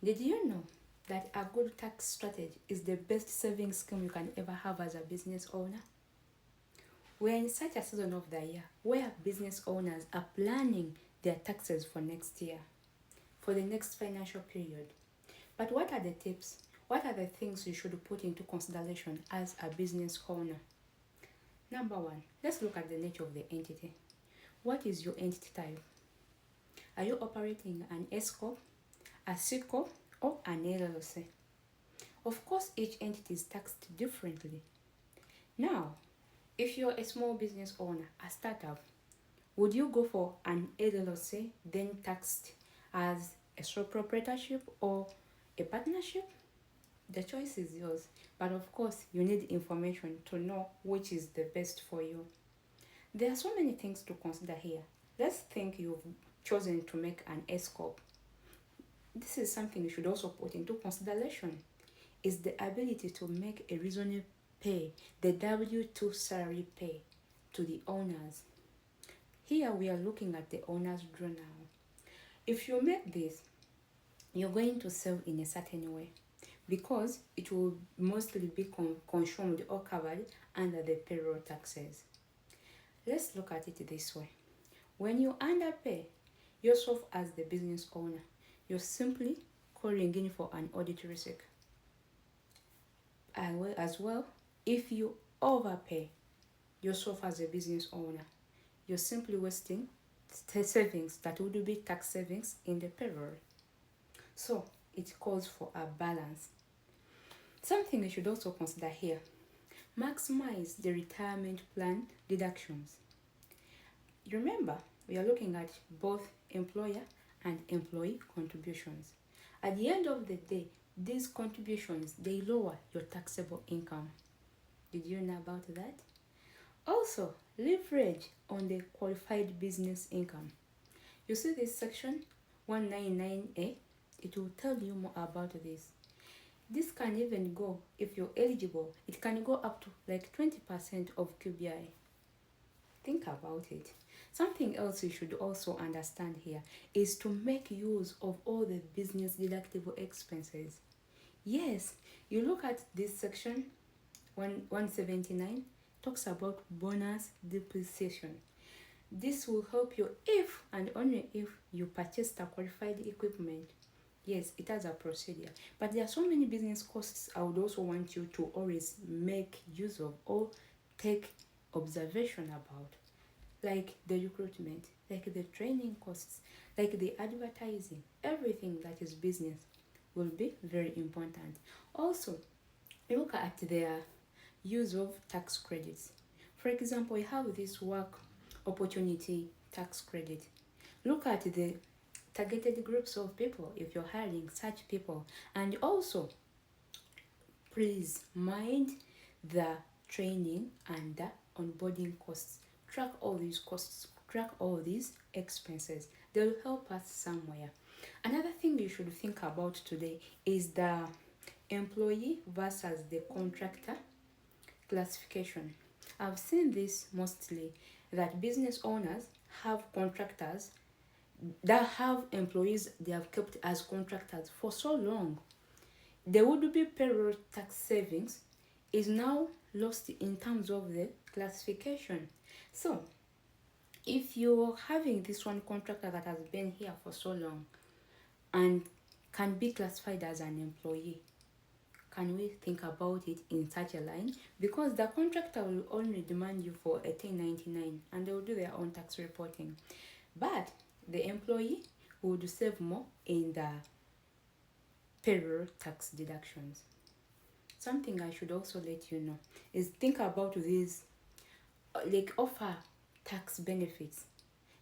Did you know that a good tax strategy is the best saving scheme you can ever have as a business owner? We're in such a season of the year where business owners are planning their taxes for next year, for the next financial period. But what are the tips? What are the things you should put into consideration as a business owner? Number one, let's look at the nature of the entity. What is your entity type? Are you operating an S corp, a C corp, or an LLC? Of course, each entity is taxed differently. Now, if you're a small business owner, a startup, would you go for an LLC then taxed as a sole proprietorship or a partnership? The choice is yours, but of course, you need information to know which is the best for you. There are so many things to consider here. Let's think you've chosen to make an S corp. This is something you should also put into consideration. Is the ability to make a reasonable pay, the W2 salary pay to the owners. Here we are looking at the owner's journal. If you make this, you're going to save in a certain way because it will mostly be consumed or covered under the payroll taxes. Let's look at it this way. When you underpay yourself as the business owner, you're simply calling in for an audit risk. As well, if you overpay yourself as a business owner, you're simply wasting savings that would be tax savings in the payroll. So it calls for a balance. Something you should also consider here: maximize the retirement plan deductions. Remember, we are looking at both employer and employee contributions. At the end of the day, these contributions, they lower your taxable income. Did you know about that? Also, leverage on the qualified business income. You see this section 199A? It will tell you more about this. This can even go, if you're eligible, it can go up to like 20% of QBI. Think about it. Something else you should also understand here is to make use of all the business deductible expenses. Yes, you look at this section 179 talks about bonus depreciation. This will help you if and only if you purchased a qualified equipment. Yes, it has a procedure, but there are so many business costs I would also want you to always make use of or take observation about, like the recruitment, like the training costs, like the advertising. Everything that is business will be very important. Also, look at their use of tax credits. For example, we have this work opportunity tax credit. Look at the targeted groups of people if you're hiring such people, and also please mind the training and the onboarding costs. Track all these costs, track all these expenses. They'll help us somewhere. Another thing you should think about today is the employee versus the contractor classification. I've seen this mostly that business owners have contractors that have employees they have kept as contractors for so long. The would be payroll tax savings is now lost in terms of the classification. So, if you're having this one contractor that has been here for so long and can be classified as an employee, can we think about it in such a line? Because the contractor will only demand you for a 1099 and they will do their own tax reporting. But the employee would save more in the payroll tax deductions. Something I should also let you know is think about these like offer tax benefits,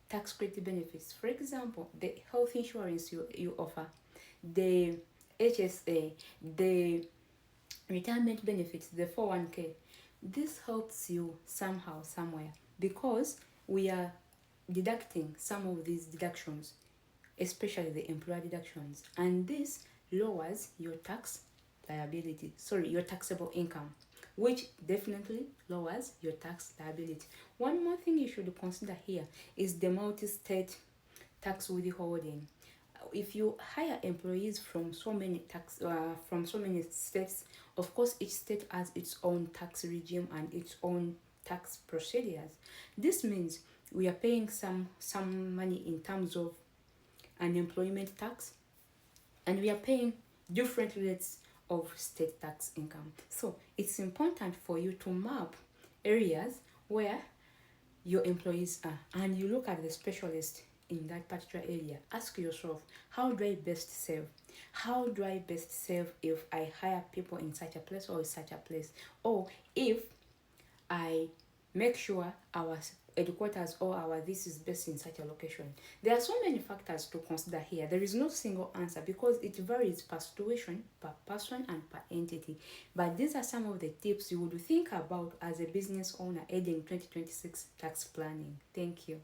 tax credit benefits. For example, the health insurance you offer, the HSA, the retirement benefits, the 401k. This helps you somehow, somewhere, because we are deducting some of these deductions, especially the employer deductions, and this lowers your tax liability, your taxable income, which definitely lowers your tax liability. One more thing you should consider here is the multi-state tax withholding. if you hire employees from so many states, of course each state has its own tax regime and its own tax procedures. This means we are paying some money in terms of unemployment tax, and we are paying different rates of state tax income. So it's important for you to map areas where your employees are, and you look at the specialist in that particular area. Ask yourself, how do I best serve? How do I best serve if I hire people in such a place or in such a place? Or if I make sure our headquarters or our this is based in such a location. There are so many factors to consider here. There is no single answer because it varies per situation, per person, and per entity. But these are some of the tips you would think about as a business owner heading 2026 tax planning. Thank you.